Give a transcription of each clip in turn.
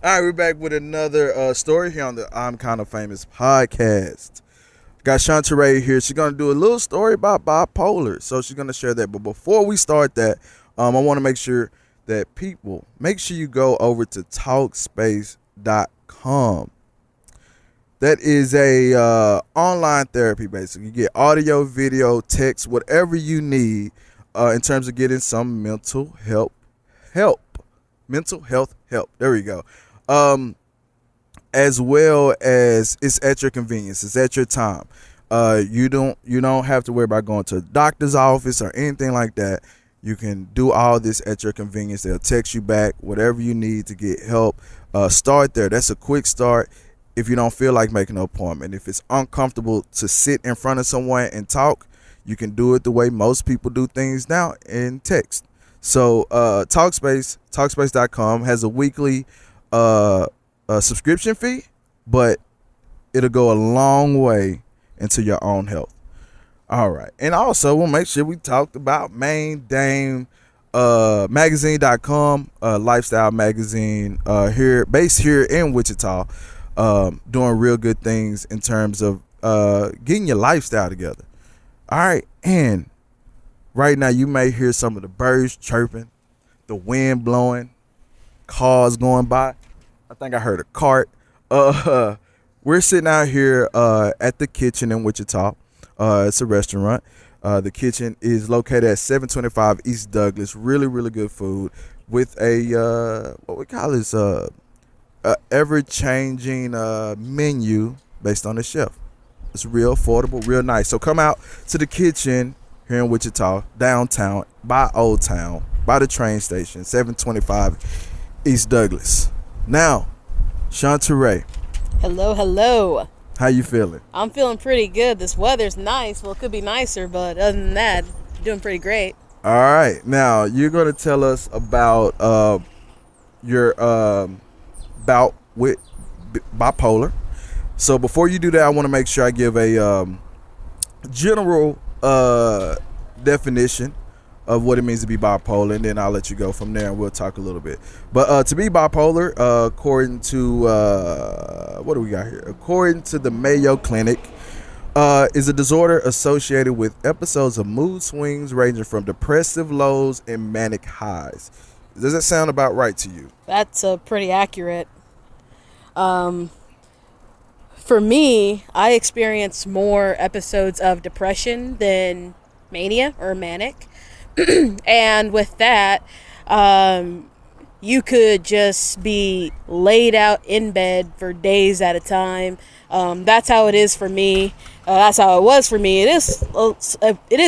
All right, we're back with another story here on the I'm Kind of Famous podcast. Got Shauntoray here. She's going to do a little story about bipolar. So she's going to share that. But before we start that, I want to make sure that people, make sure you go over to TalkSpace.com. That is a online therapy, basically. You get audio, video, text, whatever you need in terms of getting some mental health help. Mental health help. There we go. As well as it's at your convenience. It's at your time. You don't have to worry about going to a doctor's office or anything like that. You can do all this at your convenience. They'll text you back whatever you need to get help. Start there. That's a quick start. If you don't feel like making an appointment, if it's uncomfortable to sit in front of someone and talk, you can do it the way most people do things now, in text. So talkspace.com has a weekly subscription fee, but it'll go a long way into your own health. All right. And also, we'll make sure we talked about Main Dame magazine.com, lifestyle magazine based here in Wichita, doing real good things in terms of getting your lifestyle together. All right. And right now, you may hear some of the birds chirping, the wind blowing, cars going by. I think I heard a cart. We're sitting out here at the kitchen in Wichita. It's a restaurant. The kitchen is located at 725 East Douglas. Really, really good food with a what we call this ever-changing menu based on the chef. It's real affordable, real nice. So come out to the kitchen here in Wichita, downtown, by Old Town, by the train station, 725 East Douglas. Now, Shauntoray, Hello, hello. how you feeling? I'm feeling pretty good. This weather's nice. Well, it could be nicer, but other than that, doing pretty great. All right. Now, you're going to tell us about your bout with bipolar. So before you do that, I want to make sure I give a general definition of what it means to be bipolar, and then I'll let you go from there and we'll talk a little bit. But to be bipolar, according to what do we got here? According to the Mayo Clinic, is a disorder associated with episodes of mood swings ranging from depressive lows and manic highs. Does that sound about right to you? That's pretty accurate. For me, I experience more episodes of depression than mania or manic. And with that, you could just be laid out in bed for days at a time. That's how it is for me. That's how it was for me. It is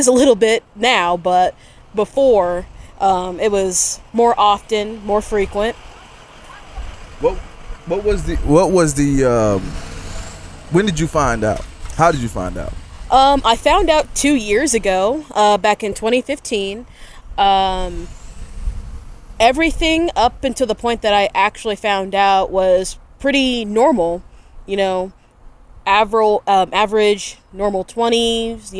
a little bit now, but before, it was more often, more frequent. What was the when did you find out? How did you find out? I found out 2 years ago, back in 2015. Everything up until the point that I actually found out was pretty normal, you know, average, normal 20s,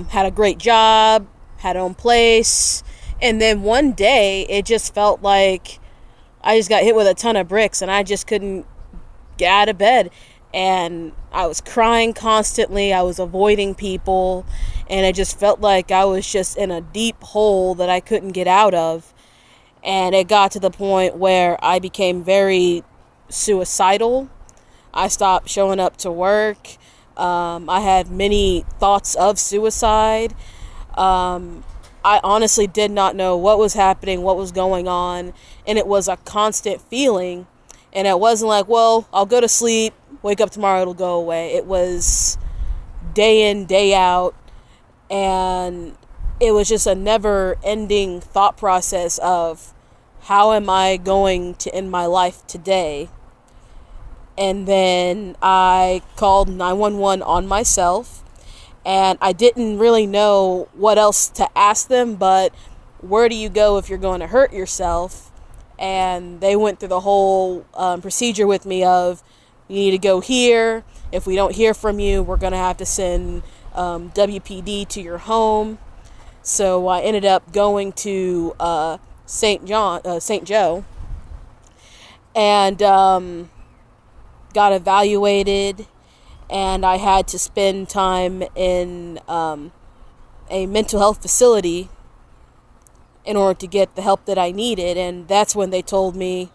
had a great job, had own place. And then one day it just felt like I just got hit with a ton of bricks and I just couldn't get out of bed. And I was crying constantly. I was avoiding people. And it just felt like I was just in a deep hole that I couldn't get out of. And it got to the point where I became very suicidal. I stopped showing up to work. I had many thoughts of suicide. I honestly did not know what was happening, what was going on. And it was a constant feeling. And it wasn't like, well, I'll go to sleep, wake up tomorrow, it'll go away. It was day in, day out. And it was just a never-ending thought process of how am I going to end my life today? And then I called 911 on myself. And I didn't really know what else to ask them, but where do you go if you're going to hurt yourself? And they went through the whole procedure with me of, you need to go here. If we don't hear from you, we're going to have to send WPD to your home. So I ended up going to St. Joe. and got evaluated, and I had to spend time in a mental health facility in order to get the help that I needed. And that's when they told me,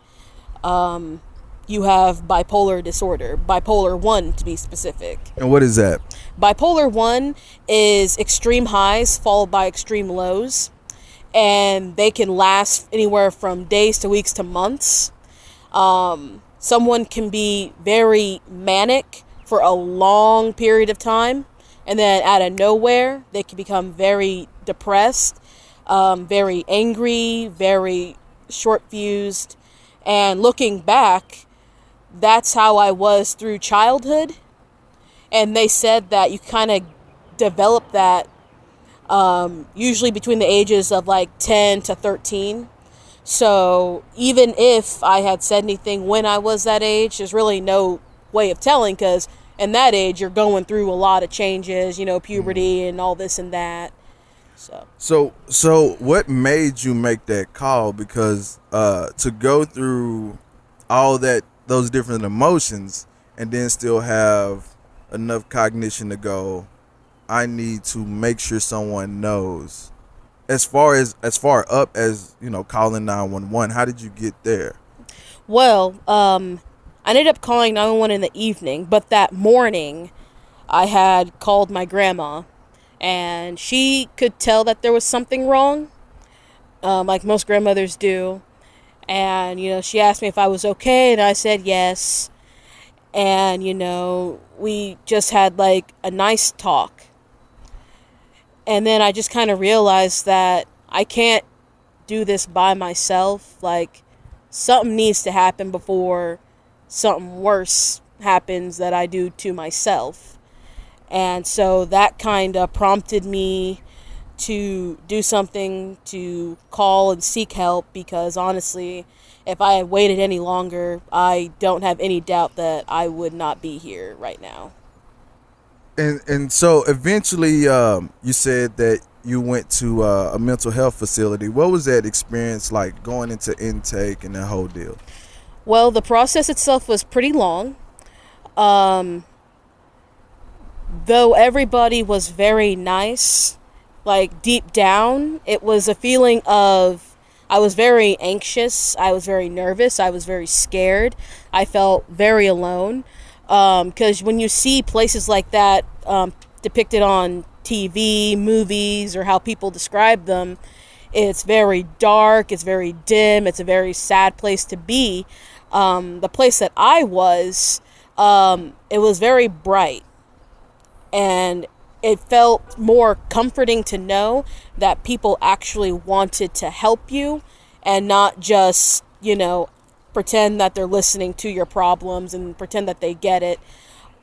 you have bipolar disorder, bipolar 1 to be specific. And what is that? Bipolar 1 is extreme highs followed by extreme lows, and they can last anywhere from days to weeks to months. Someone can be very manic for a long period of time, and then out of nowhere, they can become very depressed, very angry, very short-fused. And looking back, that's how I was through childhood. And they said that you kind of develop that usually between the ages of like 10 to 13. So even if I had said anything when I was that age, there's really no way of telling, because in that age you're going through a lot of changes, you know, puberty and all this and that. So what made you make that call? Because to go through all those different emotions and then still have enough cognition to go, I need to make sure someone knows. As far up as, you know, calling 911, how did you get there? Well, I ended up calling 911 in the evening, but that morning I had called my grandma, and she could tell that there was something wrong, like most grandmothers do. And, you know, she asked me if I was okay, and I said yes. And, you know, we just had like a nice talk. And then I just kind of realized that I can't do this by myself. Like, something needs to happen before something worse happens that I do to myself. And so that kind of prompted me to do something, to call and seek help, because honestly, if I had waited any longer, I don't have any doubt that I would not be here right now. And so eventually, you said that you went to a mental health facility. What was that experience like, going into intake and that whole deal? Well, the process itself was pretty long. Though everybody was very nice, like deep down, it was a feeling of, I was very anxious, I was very nervous, I was very scared, I felt very alone. Because when you see places like that depicted on TV, movies, or how people describe them, it's very dark, it's very dim, it's a very sad place to be. The place that I was, it was very bright, and it felt more comforting to know that people actually wanted to help you and not just, you know, pretend that they're listening to your problems and pretend that they get it.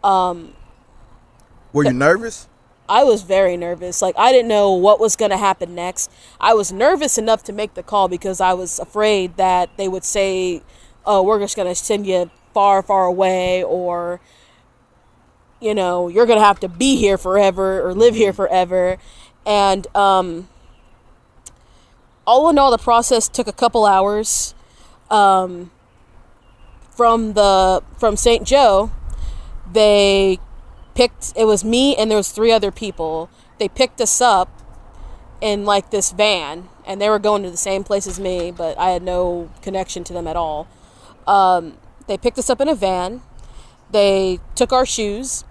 Were you nervous? I was very nervous. Like, I didn't know what was going to happen next. I was nervous enough to make the call because I was afraid that they would say, oh, we're just going to send you far, far away, or, you know, you're going to have to be here forever or live here forever. And all in all, the process took a couple hours. From St. Joe, they picked, it was me and there was 3 other people. They picked us up in like this van, and they were going to the same place as me, but I had no connection to them at all. They picked us up in a van. They took our shoes,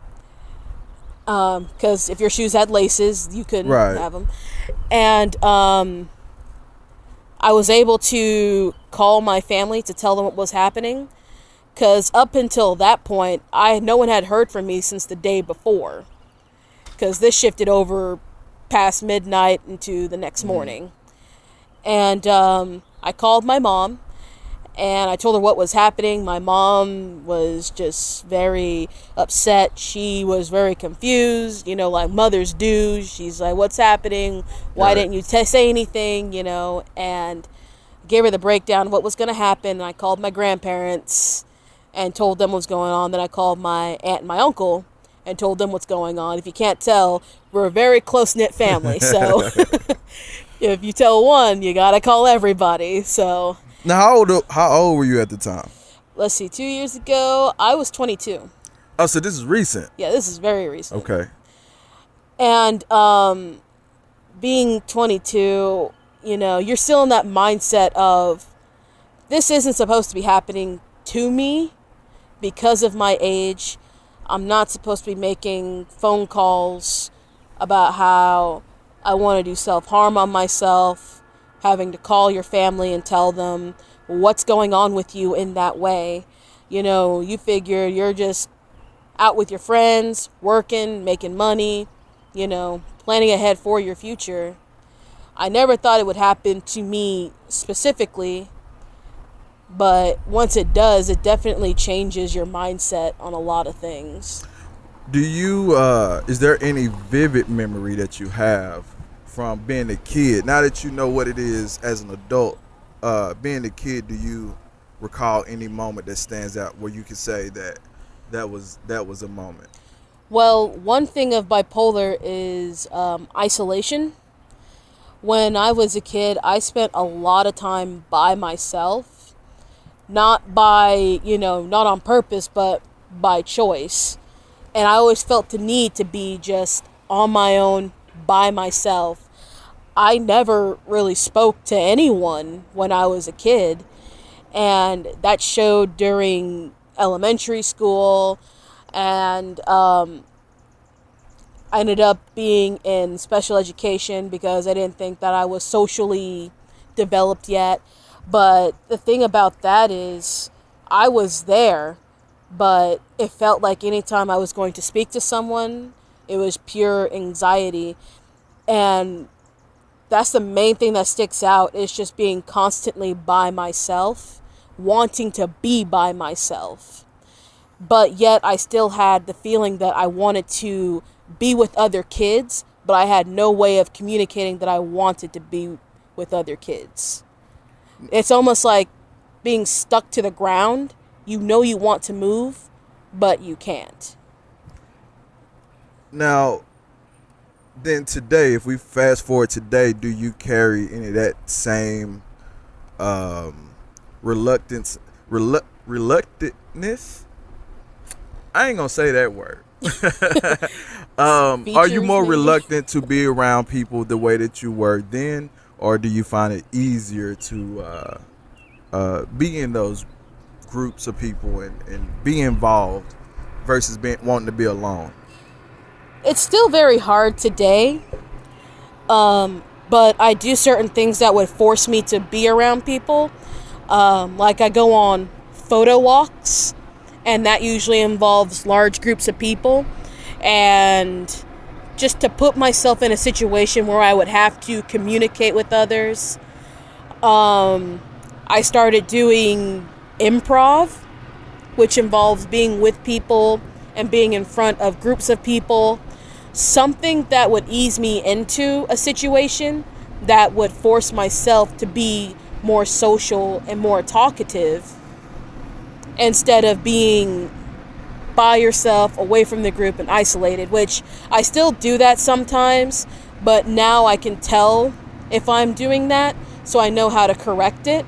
because if your shoes had laces, you couldn't have them. And I was able to call my family to tell them what was happening, because up until that point, no one had heard from me since the day before, because this shifted over past midnight into the next morning. And I called my mom, and I told her what was happening. My mom was just very upset. She was very confused, you know, like mothers do. She's like, what's happening? Why didn't you say anything, you know? And gave her the breakdown of what was going to happen. And I called my grandparents and told them what's going on. Then I called my aunt and my uncle and told them what's going on. If you can't tell, we're a very close-knit family. So if you tell one, you got to call everybody. So now, how old were you at the time? let's see, 2 years ago, I was 22. Oh, so this is recent. Yeah, this is very recent. Okay. And being 22, you know, you're still in that mindset of, this isn't supposed to be happening to me because of my age. I'm not supposed to be making phone calls about how I want to do self-harm on myself, having to call your family and tell them what's going on with you in that way. You know, you figure you're just out with your friends, working, making money, you know, planning ahead for your future. I never thought it would happen to me specifically, but once it does, it definitely changes your mindset on a lot of things. Do you, is there any vivid memory that you have from being a kid? Now that you know what it is as an adult, being a kid, do you recall any moment that stands out where you could say that was a moment? Well, one thing of bipolar is isolation. When I was a kid, I spent a lot of time by myself, not on purpose, but by choice. And I always felt the need to be just on my own, by myself. I never really spoke to anyone when I was a kid, and that showed during elementary school, and I ended up being in special education because I didn't think that I was socially developed yet. But the thing about that is, I was there, but it felt like anytime I was going to speak to someone, it was pure anxiety. And that's the main thing that sticks out, is just being constantly by myself, wanting to be by myself. But yet I still had the feeling that I wanted to be with other kids, but I had no way of communicating that I wanted to be with other kids. It's almost like being stuck to the ground. You know you want to move, but you can't. Now, then today, if we fast forward today, do you carry any of that same reluctantness? I ain't gonna say that word. Are you more reluctant to be around people the way that you were then, or do you find it easier to be in those groups of people and be involved versus wanting to be alone? It's still very hard today, but I do certain things that would force me to be around people. Like I go on photo walks, and that usually involves large groups of people. And just to put myself in a situation where I would have to communicate with others, I started doing improv, which involves being with people and being in front of groups of people. Something that would ease me into a situation that would force myself to be more social and more talkative, instead of being by yourself, away from the group and isolated, which I still do that sometimes, but now I can tell if I'm doing that, so I know how to correct it.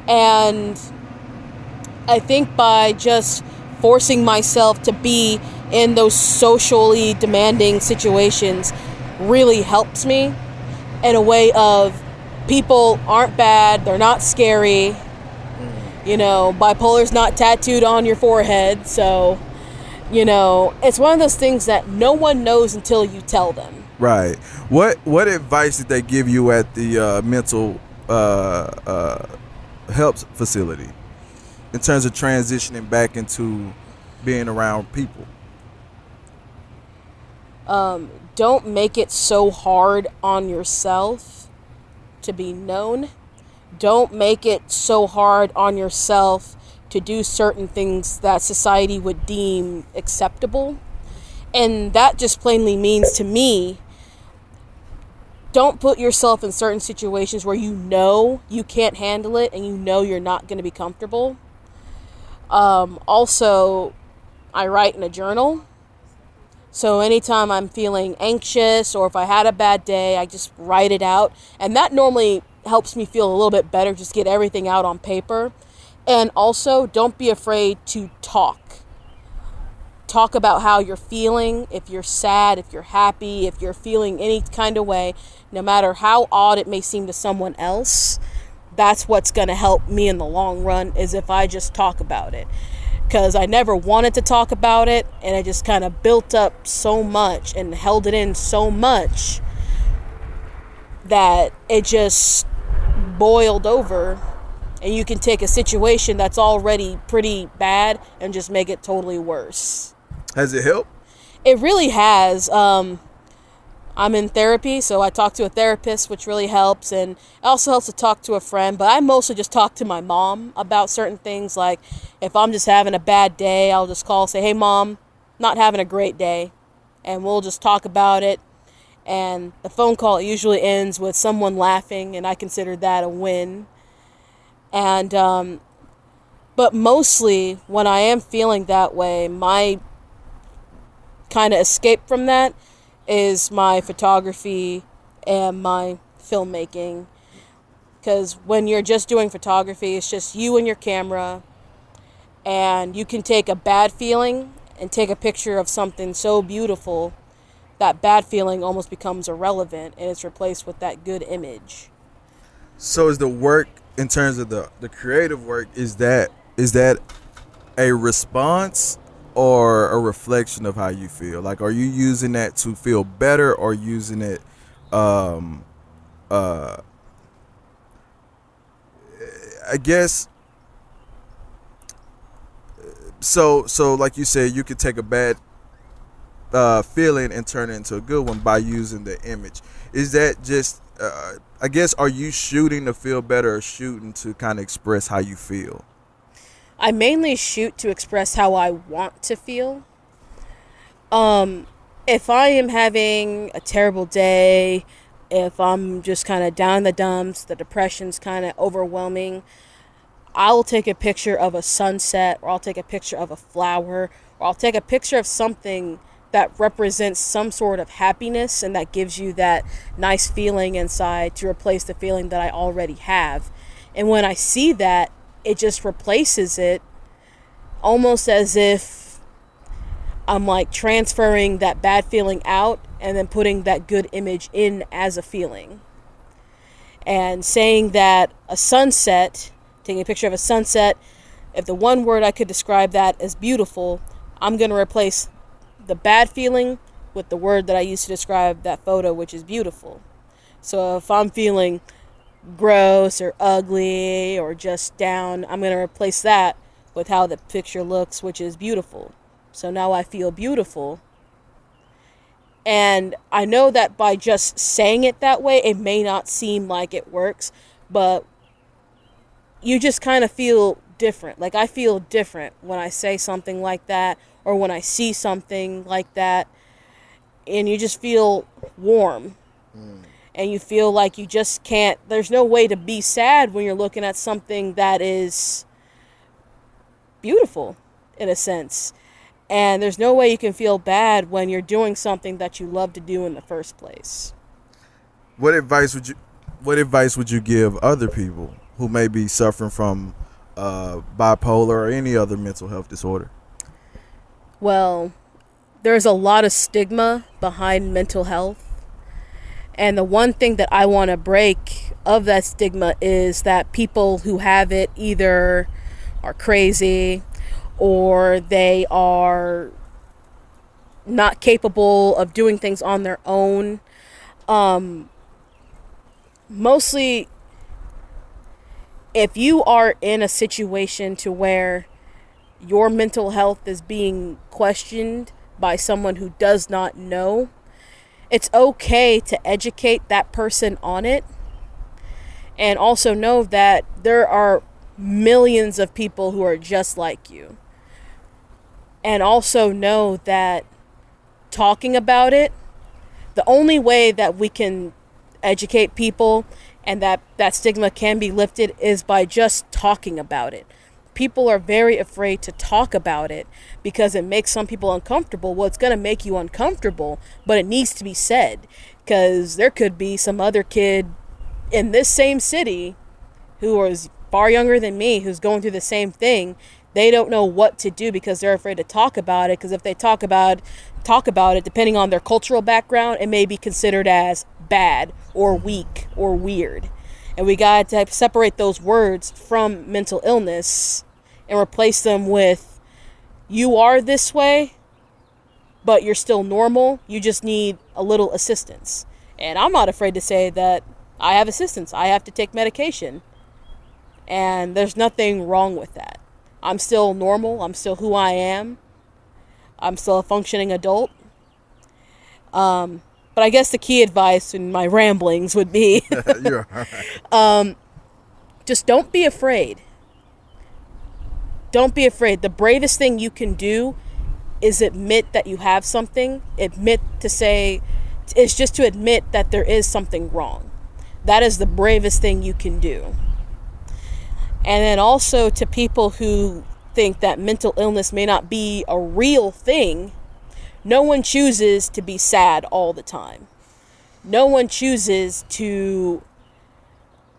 And I think by just forcing myself to be in those socially demanding situations really helps me, in a way of, people aren't bad, they're not scary. You know, bipolar's not tattooed on your forehead, so, you know, it's one of those things that no one knows until you tell them. Right. What advice did they give you at the mental health facility in terms of transitioning back into being around people? Don't make it so hard on yourself to be known. Don't make it so hard on yourself to do certain things that society would deem acceptable. And that just plainly means, to me, don't put yourself in certain situations where you know you can't handle it and you know you're not going to be comfortable. Also, I write in a journal. So anytime I'm feeling anxious, or if I had a bad day, I just write it out. And that normally helps me feel a little bit better, just get everything out on paper. And also, don't be afraid to talk. Talk about how you're feeling, if you're sad, if you're happy, if you're feeling any kind of way, no matter how odd it may seem to someone else. That's what's going to help me in the long run, is if I just talk about it. Because I never wanted to talk about it, and I just kind of built up so much and held it in so much that it just boiled over. And you can take a situation that's already pretty bad and just make it totally worse. Has it helped? It really has. I'm in therapy, so I talk to a therapist, which really helps. And it also helps to talk to a friend. But I mostly just talk to my mom about certain things. Like, if I'm just having a bad day, I'll just call and say, hey, Mom, not having a great day. And we'll just talk about it. And the phone call usually ends with someone laughing, and I consider that a win. And, but mostly when I am feeling that way, my kind of escape from that is my photography and my filmmaking. Because when you're just doing photography, it's just you and your camera, and you can take a bad feeling and take a picture of something so beautiful, that bad feeling almost becomes irrelevant, and it's replaced with that good image. So is the work, in terms of the creative work, is that a response or a reflection of how you feel? Like, are you using that to feel better, or using it I guess so like you said, you could take a bad feeling and turn it into a good one by using the image. Is that just I guess, are you shooting to feel better, or shooting to kind of express how you feel? I mainly shoot to express how I want to feel. If I am having a terrible day, if I'm just kind of down in the dumps, the depression's kind of overwhelming, I'll take a picture of a sunset, or I'll take a picture of a flower, or I'll take a picture of something that represents some sort of happiness and that gives you that nice feeling inside to replace the feeling that I already have. And when I see that, it just replaces it, almost as if I'm like transferring that bad feeling out and then putting that good image in as a feeling. And saying that a sunset, taking a picture of a sunset, if the one word I could describe that as beautiful, I'm going to replace the bad feeling with the word that I used to describe that photo, which is beautiful. So if I'm feeling gross or ugly or just down, I'm going to replace that with how the picture looks, which is beautiful. So now I feel beautiful. And I know that by just saying it that way, it may not seem like it works, but you just kind of feel different. Like, I feel different when I say something like that, or when I see something like that, and you just feel warm. And you feel like you just can't, there's no way to be sad when you're looking at something that is beautiful, in a sense. And there's no way you can feel bad when you're doing something that you love to do in the first place. What advice would you give other people who may be suffering from bipolar or any other mental health disorder? Well, there's a lot of stigma behind mental health. And the one thing that I want to break of that stigma is that people who have it either are crazy, or they are not capable of doing things on their own. Mostly, if you are in a situation to where your mental health is being questioned by someone who does not know, it's okay to educate that person on it. And also know that there are millions of people who are just like you. And also know that talking about it, the only way that we can educate people and that stigma can be lifted is by just talking about it. People are very afraid to talk about it because it makes some people uncomfortable. Well, it's going to make you uncomfortable, but it needs to be said, because there could be some other kid in this same city who is far younger than me who's going through the same thing. They don't know what to do because they're afraid to talk about it, because if they talk about it, depending on their cultural background, it may be considered as bad or weak or weird. And we got to separate those words from mental illness and replace them with, you are this way, but you're still normal. You just need a little assistance. And I'm not afraid to say that I have assistance. I have to take medication. And there's nothing wrong with that. I'm still normal. I'm still who I am. I'm still a functioning adult. But I guess the key advice in my ramblings would be You're all right. Just don't be afraid. Don't be afraid. The bravest thing you can do is admit that you have something. It's just to admit that there is something wrong. That is the bravest thing you can do. And then also to people who think that mental illness may not be a real thing, no one chooses to be sad all the time. No one chooses to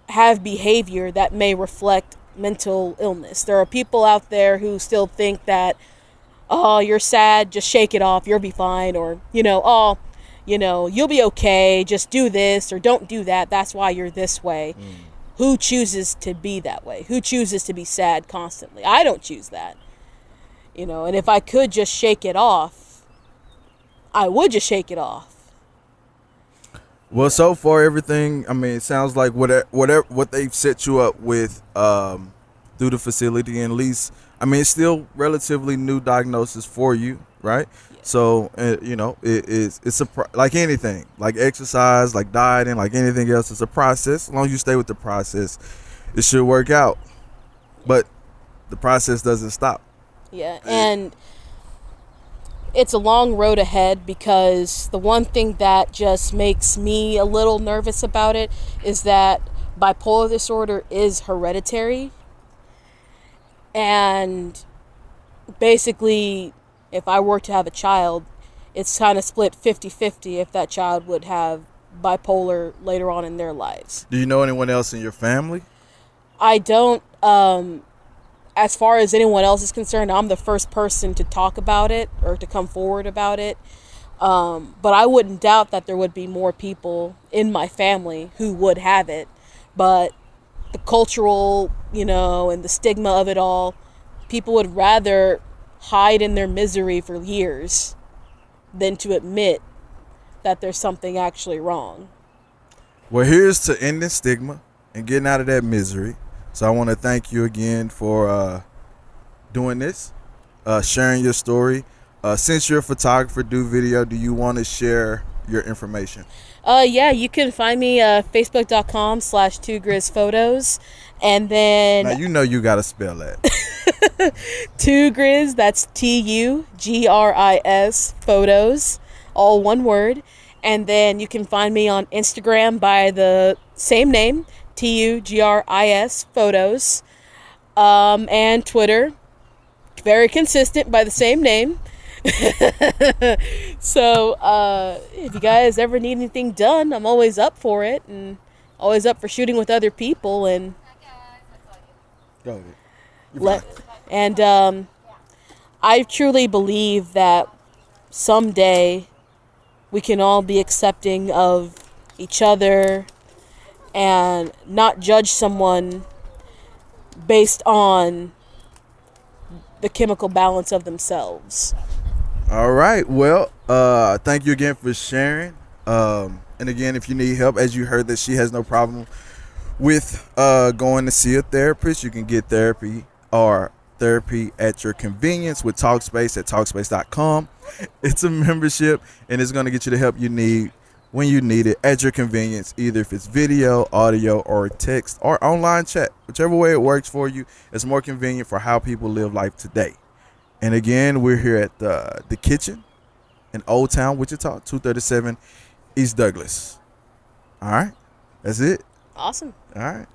have behavior that may reflect mental illness. There are people out there who still think that, oh, you're sad, just shake it off, you'll be fine, or, you'll be okay, just do this or don't do that, that's why you're this way. Who chooses to be that way? Who chooses to be sad constantly? I don't choose that. And if I could just shake it off, I would just shake it off. Well, so far everything, I mean, it sounds like what they've set you up with through the facility, and at least, I mean, it's still relatively new diagnosis for you, right? Yeah. So it's like anything, like exercise, like dieting, like anything else. It's a process. As long as you stay with the process, it should work out. But the process doesn't stop. Yeah, and it's a long road ahead, because the one thing that just makes me a little nervous about it is that bipolar disorder is hereditary. And basically, if I were to have a child, it's kind of split 50-50 if that child would have bipolar later on in their lives. Do you know anyone else in your family? I don't. As far as anyone else is concerned, I'm the first person to talk about it or to come forward about it. But I wouldn't doubt that there would be more people in my family who would have it. But the cultural, and the stigma of it all, people would rather hide in their misery for years than to admit that there's something actually wrong. Well, here's to ending stigma and getting out of that misery. So I want to thank you again for doing this, sharing your story. Since you're a photographer, do video, do you want to share your information? Yeah, you can find me facebook.com/2grizphotos, and then now you got to spell that. 2griz, that's TUGRIS photos, all one word. And then you can find me on Instagram by the same name, TUGRIS photos, and Twitter, very consistent, by the same name. So if you guys ever need anything done, I'm always up for it, and always up for shooting with other people. And Go ahead. I truly believe that someday we can all be accepting of each other and not judge someone based on the chemical balance of themselves. All right. Well, thank you again for sharing. And again, if you need help, as you heard that she has no problem with going to see a therapist, you can get therapy at your convenience with TalkSpace at TalkSpace.com. It's a membership, and it's going to get you the help you need when you need it at your convenience, either if it's video, audio, or text, or online chat. Whichever way it works for you, it's more convenient for how people live life today. And again, we're here at the Kitchen in Old Town, Wichita, 237 East Douglas. All right. That's it. Awesome. All right.